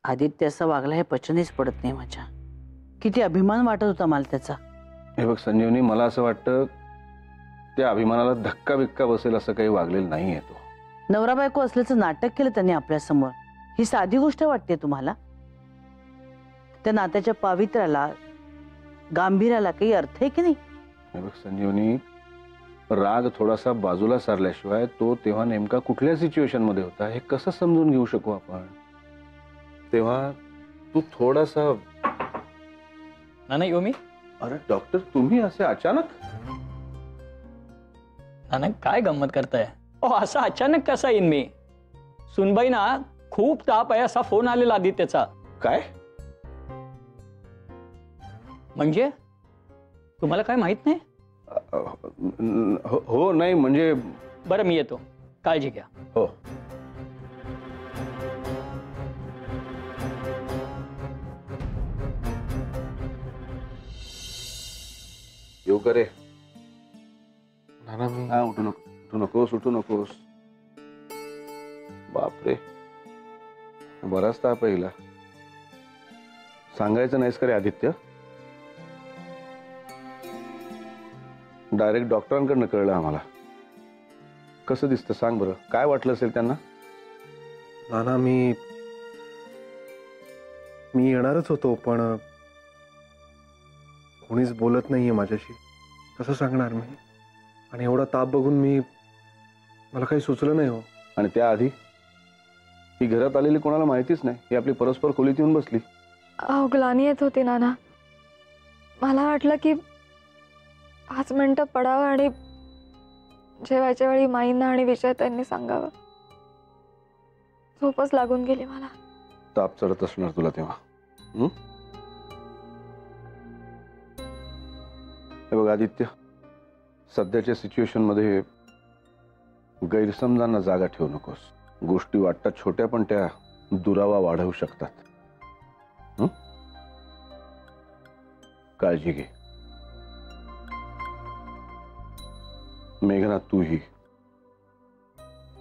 आदित्य असं वागला हे पचनच पडत नाही माझ्या. किती अभिमान वाटत होता मला त्याचा. हे बघ संजीवनी, मला असं वाटतं त्या अभिमानाला धक्का बिक्का बसेल असं काही वागलेलं नाहीये तो. नवरा बायको असल्याचं नाटक केलं त्यांनी आपल्या समोर. ही साधी गोष्ट वाटते तुम्हाला? त्या नात्याच्या पावित्र्याला, गांभीर्याला काही अर्थ आहे की नाही? हे बघ संजीवनी, राग थोडासा बाजूला सारल्याशिवाय तो तेव्हा नेमका कुठल्या सिच्युएशन मध्ये होता हे कसं समजून घेऊ शकू आपण? तेव्हा तू थोडासा. नाना येऊ मी? अरे डॉक्टर, तुम्ही असे अचानक? नाना काय गंमत करताय? असं अचानक कसा येईन मी? सुनबाई ना, खूप ताप आहे असा फोन आलेला आदित्यचा. काय म्हणजे तुम्हाला काय माहित नाही? हो नाही म्हणजे. बरं मी येतो, काळजी घ्या. हो. येऊ करे. नाना मी हा, उठू नकोस, उठू नकोस. बापरे, बराच ताप आहे हिला. सांगायचं नाहीस का रे आदित्य? डायरेक्ट डॉक्टरांकडनं कळलं आम्हाला. कसं दिसतं सांग बरं, काय वाटलं असेल त्यांना? नाना मी येणारच होतो, पण कोणीच बोलत नाहीये माझ्याशी. कसं सांगणार मी? आणि एवढा ताप बघून मला काही सुचलं नाही हो. आणि त्याआधी ही घरात आलेली कोणाला माहितीच नाही. ही आपली परस्पर खोलीत येऊन बसली. ग्लानी येत होती नाना. मला वाटलं की 5 मिनिटं पडावं आणि जेवायच्या वेळी माईंना आणि विजय त्यांनी सांगावं. झोपच लागून गेली मला. ताप चढत असणार तुला तेव्हा. हे बघ आदित्य, सध्याच्या सिच्युएशन मध्ये गैरसमजांना जागा ठेवू नकोस. गोष्टी वाटतात छोट्या, पण त्या दुरावा वाढवू शकतात. काळजी घे. मेघना तूही.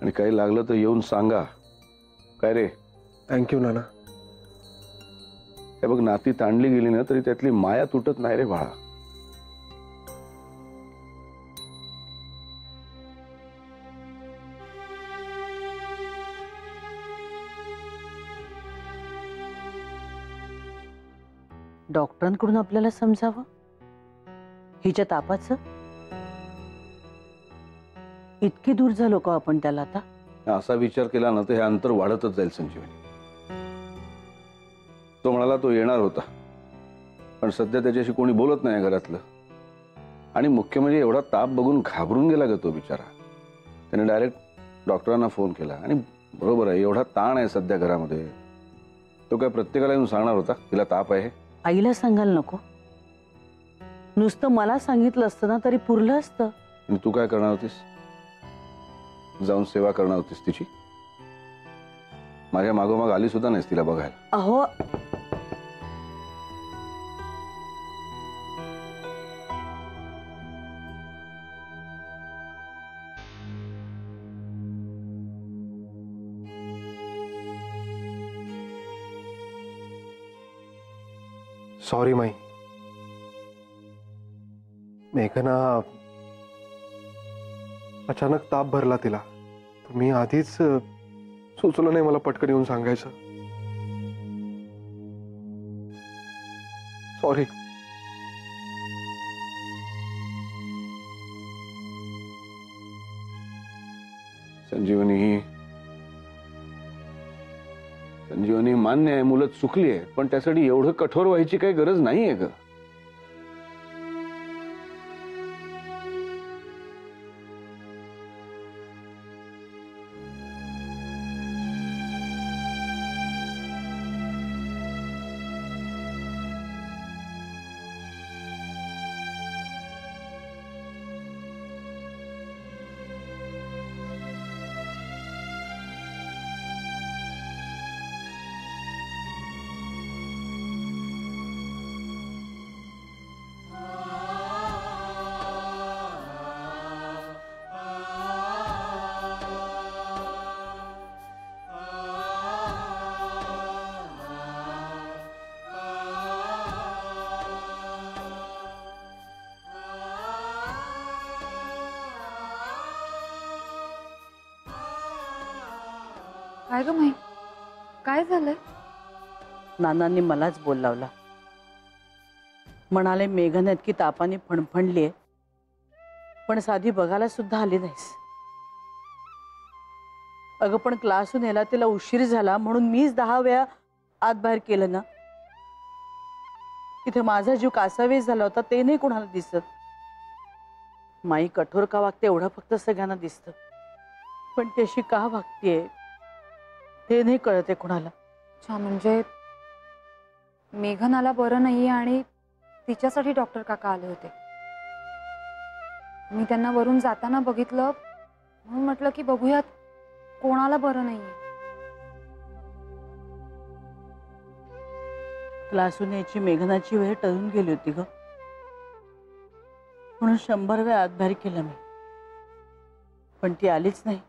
आणि काही लागलं तर येऊन सांगा. काय रे? थँक्यू नाना. हे बघ, नाती ताणली गेली ना तरी त्यातली माया तुटत नाही रे बाळा. डॉक्टरांकडून आपल्याला समजावं हिच्या तापाचं. इतकी दूर झालो का आपण त्याला आता? असा विचार केला ना तर हे अंतर वाढतच जाईल संजीवनी. तो म्हणाला तो येणार होता, पण सध्या त्याच्याशी कोणी बोलत नाही घरातलं. आणि मुख्य म्हणजे एवढा ताप बघून घाबरून गेला ग तो बिचारा. त्याने डायरेक्ट डॉक्टरांना फोन केला. आणि बरोबर आहे, एवढा ताण आहे सध्या घरामध्ये. तो काय प्रत्येकाला येऊन सांगणार होता तिला ताप आहे? आईला सांगायला नको. नुसतं मला सांगितलं असतं ना तरी पुरलं असतं. आणि तू काय करणार होतीस? जाऊन सेवा करणार होतीस तिची? माझ्या मागोमाग आली सुद्धा नाहीस तिला बघायला. अहो, सॉरी माई. मेघना अचानक ताप भरला तिला. तुम्ही आधीच सुचलं नाही मला पटकन येऊन सांगायचं. सॉरी. संजीवनी, संजीवनी मान्य आहे मुलं चुकली आहे, पण त्यासाठी एवढं कठोर व्हायची काही गरज नाहीये ग. काय ग माही, काय झालंय? नानांनी मलाच बोल लावला. म्हणाले मेघन इतकी तापाने फणफणलीये, पण साधी बघायला सुद्धा आली नाहीस. अगं पण क्लासहून यायला तिला उशीर झाला म्हणून मीच 10 वेळा आत बाहेर केलं ना. तिथे माझा जीव कासावीस झाला होता ते नाही कोणाला दिसत. माई कठोर का वागते एवढं फक्त सगळ्यांना दिसतं, पण ती अशी का वागतेय हे नाही कळते कोणाला. अच्छा, म्हणजे मेघनाला बरं नाहीये आणि तिच्यासाठी डॉक्टर काका आले होते. मी त्यांना वरून जाताना बघितलं म्हणून म्हटलं की बघूयात कोणाला बरं नाहीये. क्लासून यायची मेघनाची वेळ टळून गेली होती ग, म्हणून 100 वेळा आत बाहेर केलं मी, पण ती आलीच नाही.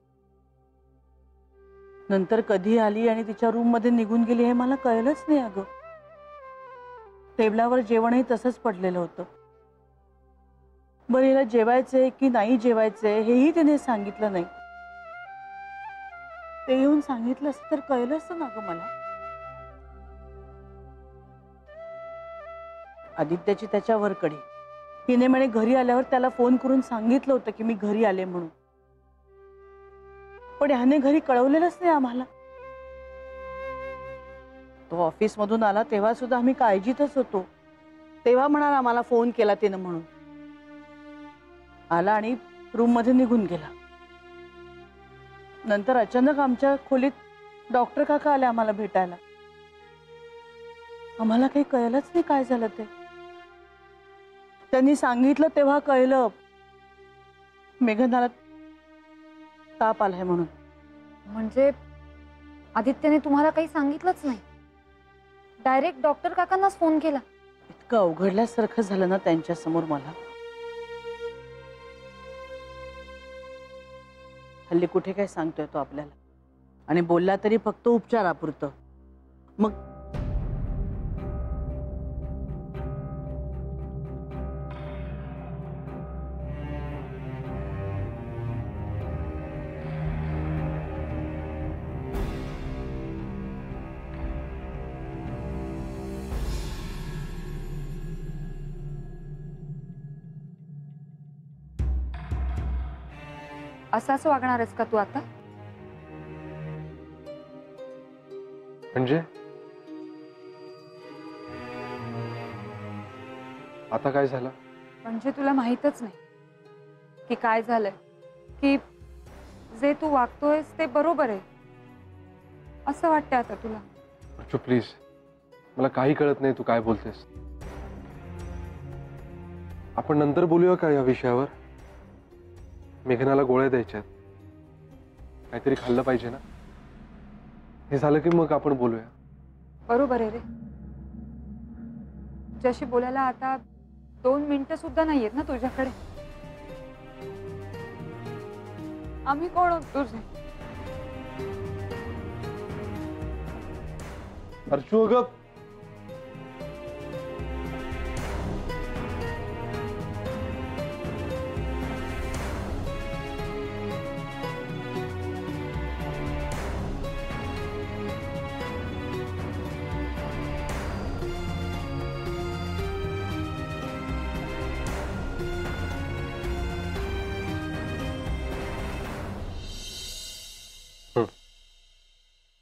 नंतर कधी आली आणि तिच्या रूम मध्ये निघून गेली हे मला कळलंच नाही. अगं टेबलावर जेवणही तसंच पडलेलं होतं. बरं हिला जेवायचंय की नाही जेवायचंय हेही तिने सांगितलं नाही. ते येऊन सांगितलं असतं तर कळलं असतं ना गं मला. आदित्याची त्याच्यावर कडी. हिने म्हणे घरी आल्यावर त्याला फोन करून सांगितलं होतं की मी घरी आले म्हणून, पण ह्याने घरी कळवलेलंच नाही आम्हाला. तो ऑफिस मधून आला तेव्हा सुद्धा आम्ही काळजीतच होतो. तेव्हा म्हणाला मला फोन केला तिनं म्हणून. आला आणि रूम मध्ये निघून गेला. नंतर अचानक आमच्या खोलीत डॉक्टर काका आले आम्हाला भेटायला. आम्हाला काही कळलंच नाही काय झालं ते. त्यांनी सांगितलं तेव्हा कळलं मेघनाला ताप आलाय म्हणून. म्हणजे आदित्यने तुम्हाला काही सांगितलंच नाही, डायरेक्ट डॉक्टर काकांनाच फोन केला? इतकं अवघडल्यासारखं झालं ना त्यांच्या समोर मला. हल्ली कुठे काय सांगतोय तो आपल्याला, आणि बोलला तरी फक्त उपचारापुरतं. मग असंच वागणार आहेस का तू आता? म्हणजे आता काय झालं? म्हणजे तुला माहीतच नाही की काय झालंय, की जे तू वागतोयस ते बरोबर आहे असं वाटतंय आता तुला? अर्चू प्लीज, मला काही कळत नाही तू काय बोलतेस. आपण नंतर बोलूया का या विषयावर? मेघनाला गोळ्या द्यायच्यात, काहीतरी खाल्लं पाहिजे ना. हे झालं की मग आपण बोलूया. बरोबर आहे रे, तुझ्याशी बोलायला आता 2 मिनिटं सुद्धा नाहीयेत ना तुझ्याकडे. आम्ही कोण आहोत तुझे? अर्चू अगं,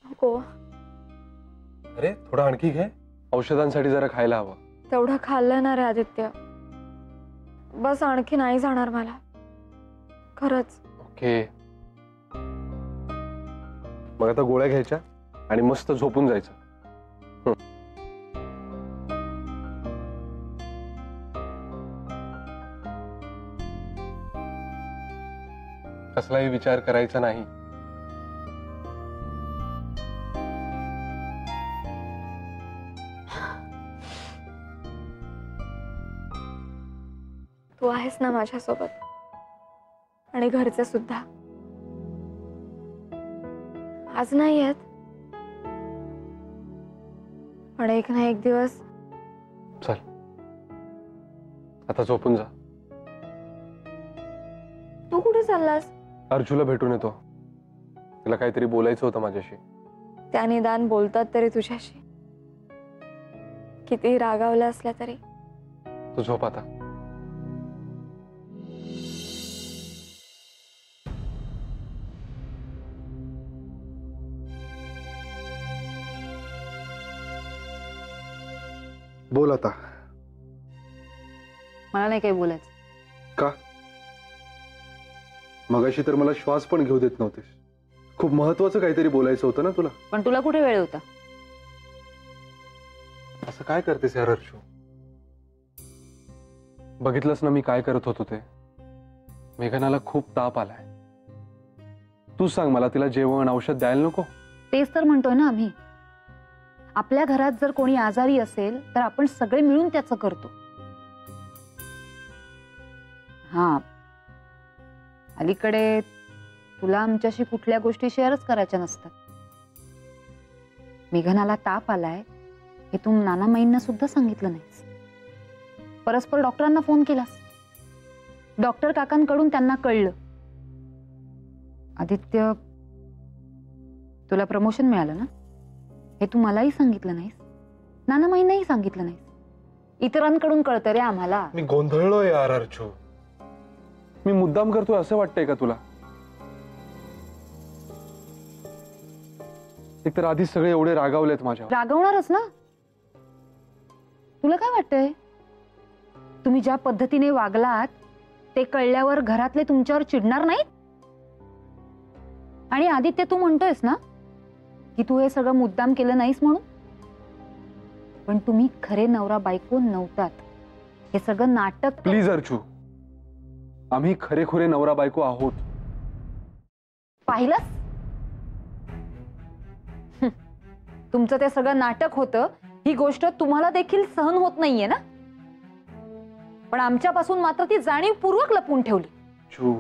नको. अरे थोडं आणखी घे, औषधांसाठी जरा खायला हवं. तेवढं खाल्लं ना रे आदित्य, बस आणखी नाही जाणार मला, खरंच. ओके, मग आता गोळ्या घ्यायच्या आणि मस्त झोपून जायचं. कसलाही विचार करायचा नाही. तू आहेस ना माझ्यासोबत, आणि घरचे सुद्धा. आज नाही येत, पण एक ना एक दिवस. चल आता झोपून जा. तू कुठे चाललास? अर्जुला भेटून येतो, तिला काहीतरी बोलायचं होतं माझ्याशी. त्या निदान बोलतात तरी तुझ्याशी, कितीही रागावल्या असल्या तरी. तू झोप आता. बोल आता. मला नाही काही बोलायचं. का? मगाशी तर मला श्वास पण घेऊ देत नव्हतेस. खूप महत्वाचं काहीतरी बोलायचं होतं ना तुला. पण तुला कुठे वेळ होता? असं काय करतेस यार अर्शू? बघितलंस ना मी काय करत होतो ते. मेघनाला खूप ताप आलाय. तू सांग मला, तिला जेवण औषध द्यायला नको? तेच तर म्हणतोय ना आम्ही. आपल्या घरात जर कोणी आजारी असेल तर आपण सगळे मिळून त्याचं करतो. हा, अलीकडे तुला आमच्याशी कुठल्या गोष्टी शेअरच करायच्या नसतात. मेघनाला ताप आलाय हे तू नानामाईंना सुद्धा सांगितलं नाहीस. परस्पर डॉक्टरांना फोन केलास. डॉक्टर काकांकडून त्यांना कळलं. आदित्य, तुला प्रमोशन मिळालं ना, हे तू मलाही सांगितलं नाहीस, नानामाईंनाही सांगितलं नाहीस. इतरांकडून कळतं रे आम्हाला. मी गोंधळलोय यार अर्शू. मी मुद्दाम करतोय असं वाटतंय का तुला? एकतर आधीच सगळे एवढे रागावलेत माझ्यावर. रागवणारच ना. तुला काय वाटतंय, तुम्ही ज्या पद्धतीने वागलात ते कळल्यावर घरातले तुमच्यावर चिडणार नाहीत? आणि आदित्य, तू म्हणतोयस ना की तू हे सगळं मुद्दाम केलं नाहीस म्हणून, पण तुम्ही खरे नवरा बायको नव्हतात. हे सगळं नाटक. प्लीज अर्शू, आम्ही खरेखुरे नवरा बायको आहोत. पाहिलंस? तुमचं ते सगळं नाटक होतं. ही गोष्ट तुम्हाला देखील सहन होत नाहीये ना, पण आमच्यापासून मात्र ती जाणीवपूर्वक लपवून ठेवली. अर्शू,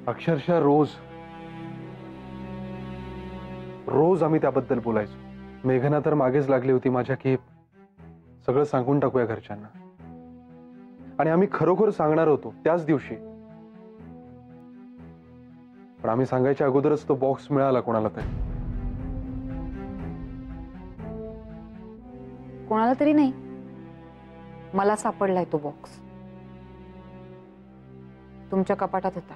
अक्षरशः रोज रोज आम्ही त्याबद्दल बोलायचो. मेघना तर मागेच लागली होती माझ्या की सगळं सांगून टाकूया घरच्यांना. आणि आम्ही खरोखर सांगणार होतो त्याच दिवशी. पण आम्ही सांगायच्या अगोदरच तो बॉक्स मिळाला कोणाला तरी. कोणाला तरी नाही, मला सापडलाय तो बॉक्स. तुमच्या कपाटात होता.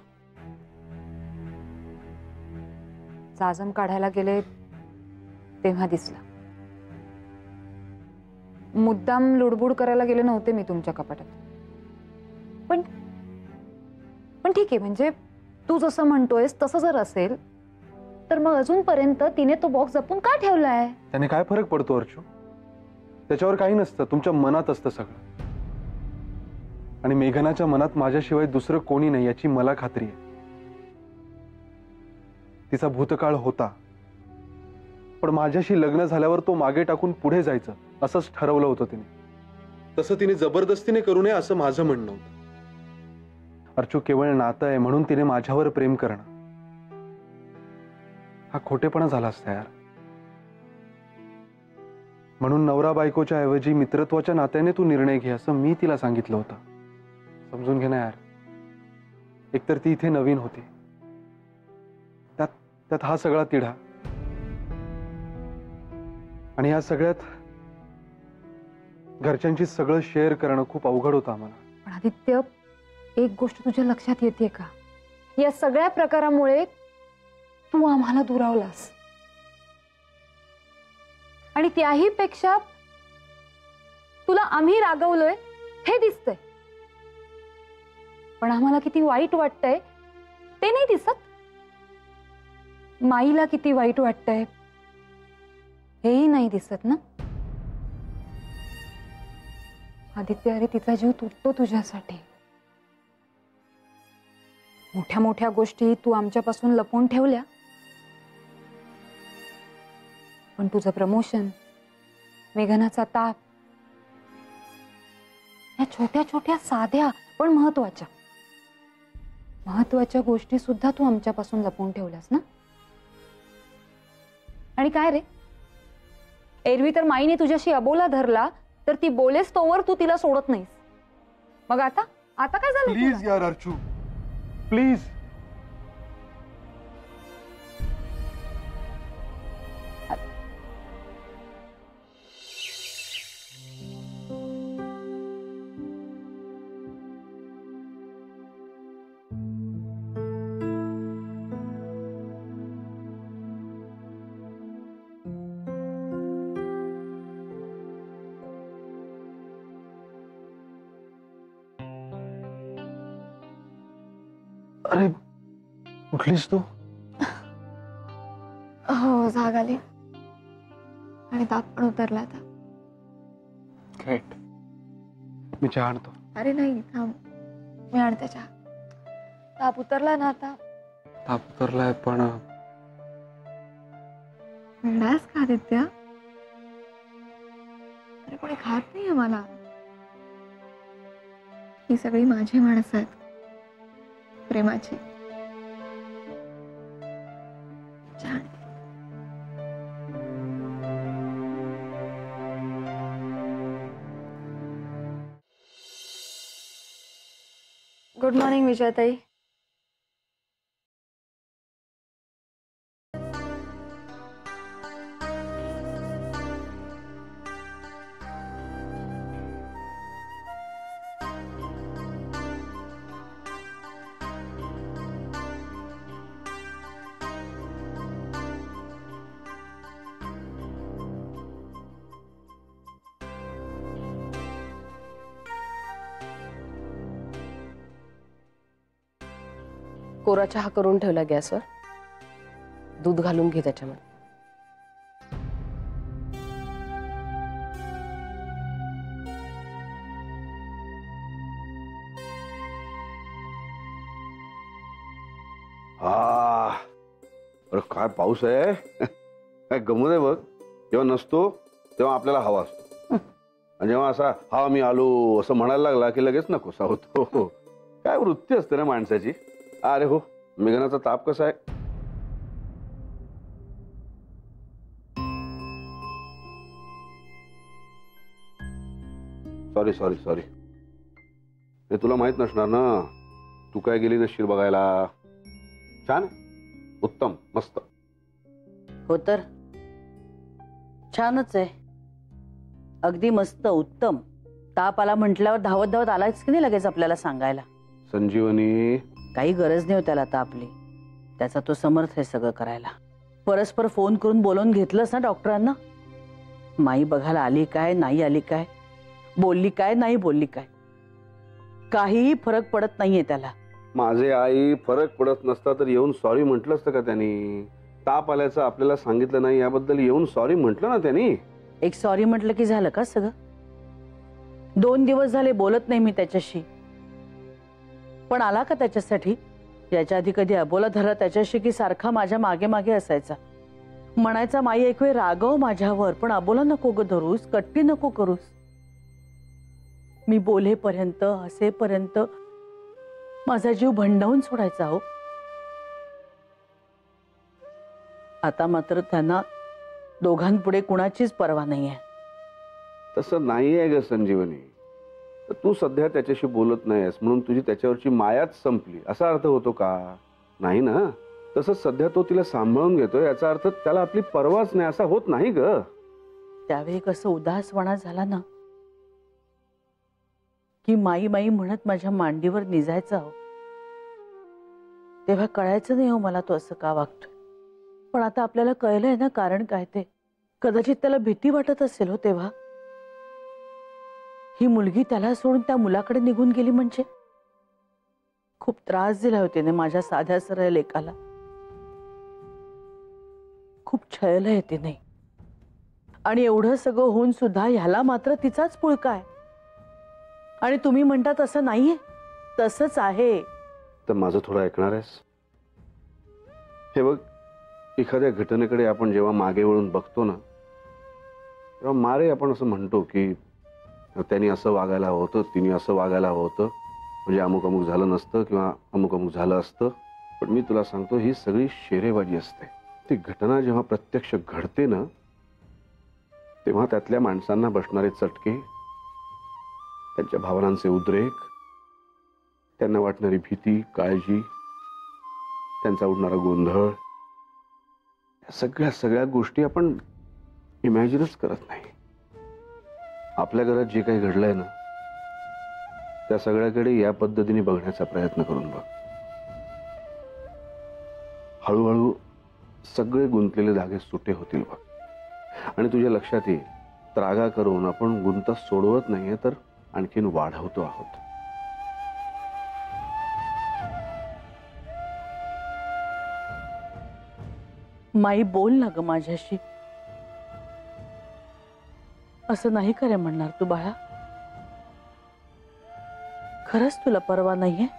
जाजम काढायला गेले तेव्हा दिसला. मुद्दाम लुडबुड करायला गेले नव्हते मी तुमच्या कपाटात. पण ठीक आहे, म्हणजे तू जसं म्हणतोयस तसं जर असेल तर मग अजूनपर्यंत तिने तो बॉक्स जपून का ठेवलाय? त्याने काय फरक पडतो अर्शू? त्याच्यावर काही नसतं, तुमच्या मनात असतं सगळं. आणि मेघनाच्या मनात माझ्याशिवाय दुसरं कोणी नाही याची मला खात्री आहे. तिचा भूतकाळ होता, पण माझ्याशी लग्न झाल्यावर तो मागे टाकून पुढे जायचं असंच ठरवलं होतं तिने. तसं तिने जबरदस्तीने करू नये असं माझं म्हणणं होतं. अर्चू, केवळ नातं आहे म्हणून तिने माझ्यावर प्रेम करणं हा खोटेपणा झाला असता यार. म्हणून नवरा बायकोच्या ऐवजी मित्रत्वाच्या नात्याने तू निर्णय घे असं मी तिला सांगितलं होतं. समजून घे ना यार. एकतर ती इथे नवीन होती, त्यात हा सगळा तिढा. आणि या सगळ्यात घरच्यांची सगळं शेअर करणं खूप अवघड होतं आम्हाला. पण आदित्य, एक गोष्ट तुझ्या लक्षात येते का? या सगळ्या प्रकारामुळे तू आम्हाला दुरावलास. आणि त्याही पेक्षा तुला आम्ही रागवलोय हे दिसतंय, पण आम्हाला किती वाईट वाटतंय ते नाही दिसत. माईला किती वाईट वाटतंय हेही नाही दिसत ना. आदित्य, अरे तिचा जीव तुटतो तुझ्यासाठी. मोठ्या मोठ्या गोष्टी तू आमच्यापासून लपवून ठेवल्या, पण तुझं प्रमोशन, मेघनाचा ताप, या छोट्या छोट्या साध्या पण महत्वाच्या गोष्टी सुद्धा तू आमच्यापासून लपवून ठेवल्यास ना. आणि काय रे, एरवी तर माईने तुझ्याशी अबोला धरला तर ती बोलेस तोवर तू तिला सोडत नाहीस. मग आता काय झालं? प्लीज यार अर्चू, प्लीज. अरे उठलीस तू? हो, जाग आली आणि ताप पण उतरला आता. ग्रेट. मी चहा आणतो. अरे नाही, थांब, मी आणते चहा. ताप उतरला ना आता. ताप उतरलाय पण वेडास का आदित्य? अरे कोणी खात नाहीये मला. ही सगळी माझी माणसं आहेत, प्रेमाची. छान. Good morning विजयाताई. कोरा चहा करून ठेवला गॅसवर. दूध घालून घे त्याच्यामध्ये. हा, अरे काय पाऊस आहे. काय गमत आहे बघ. जेव्हा नसतो तेव्हा आपल्याला हवा असतो, आणि जेव्हा असा हा मी आलो असं म्हणायला लागला की लगेच नकोसा होतो. काय वृत्ती असते ना माणसाची. अरे हो, मेघनाचा ताप कसा आहे? Sorry sorry sorry. हे तुला माहित नसणार ना. तू काय गेली नसशील बघायला. छान, उत्तम, मस्त. हो तर छानच आहे, अगदी मस्त, उत्तम. ताप आला म्हटल्यावर धावत धावत आलाच की नाही लगेच आपल्याला सांगायला. संजीवनी, काही गरज नाही हो त्याला आता आपली. त्याचा तो समर्थ आहे सगळं करायला. परस्पर फोन करून बोलवून घेतलंस ना डॉक्टरांना. माई बघायला आली काय, नाही आली काय, बोलली काय, नाही बोलली काय, काहीही फरक पडत नाहीये त्याला. माझे आई, फरक पडत नसता तर येऊन सॉरी म्हटलं असतं का त्यांनी? ताप आल्याचं आपल्याला सांगितलं नाही याबद्दल येऊन सॉरी म्हटलं ना त्यांनी. एक सॉरी म्हटलं की झालं का सगळं? 2 दिवस झाले बोलत नाही मी त्याच्याशी, पण आला का त्याच्यासाठी? याच्या आधी कधी अबोला धरला त्याच्याशी की सारखा माझ्या मागे मागे असायचा. म्हणायचा माई एक वेळ रागव माझ्यावर, पण अबोला नको ग धरूस, कट्टी नको करूस. मी बोलेपर्यंत, हसेपर्यंत माझा जीव भंडावून सोडायचा हो. आता मात्र त्यांना दोघांपुढे कुणाचीच पर्वा नाहीये. तसं नाहीये ग संजीवनी. तू सध्या त्याच्याशी बोलत नाहीस म्हणून तुझी त्याच्यावरची मायाच संपली असा अर्थ होतो का? नाही ना. तसंच सध्या तो तिला सांभाळून घेतोय याचा अर्थ त्याला आपली पर्वाच नाही असा होत नाही ग. त्यावेळी कसं उदासवाणा झाला ना की माई माई म्हणत माझ्या मांडीवर निजायचा हो. तेव्हा कळायचं नाही हो मला तो असं का वागतोय. पण आता आपल्याला कळलंय ना कारण काय ते. कदाचित त्याला भीती वाटत असेल हो तेव्हा. ही मुलगी त्याला सोडून त्या मुलाकडे निघून गेली म्हणजे. खूप त्रास दिला होते ना माझ्या साध्या सरळ लेकाला. खूप छळलंय तिने. आणि एवढं सगळं होऊन सुद्धा ह्याला मात्र तिचाच पुळका आहे. आणि तुम्ही म्हणता तसं नाहीये, तसंच आहे. तर माझं थोडं ऐकणार आहेस? हे बघ, एखाद्या घटनेकडे आपण जेव्हा मागे वळून बघतो ना तेव्हा मारे आपण असं म्हणतो की त्यांनी असं वागायला हवं होतं, तिने असं वागायला हवं होतं, म्हणजे अमुक अमुक झालं नसतं किंवा अमुक अमुक झालं असतं. पण मी तुला सांगतो ही सगळी शेरेबाजी असते. ती घटना जेव्हा प्रत्यक्ष घडते ना तेव्हा त्यातल्या माणसांना बसणारे चटके, त्यांच्या भावनांचे उद्रेक, त्यांना वाटणारी भीती, काळजी, त्यांचा उडणारा गोंधळ, या सगळ्या गोष्टी आपण इमॅजिनच करत नाही. आपल्या घरात जे काही घडलंय ना, त्या सगळ्याकडे या पद्धतीने बघण्याचा प्रयत्न करून बघ. हळूहळू सगळे गुंतलेले धागे सुटे होतील बघ. आणि तुझ्या लक्षात येईल, त्रागा करून आपण गुंता सोडवत नाहीये, तर आणखीन वाढवतो आहोत. माई बोल ना ग माझ्याशी. असं नाही करे म्हणणार तू बाळा? खरंच तुला परवा नाहीये?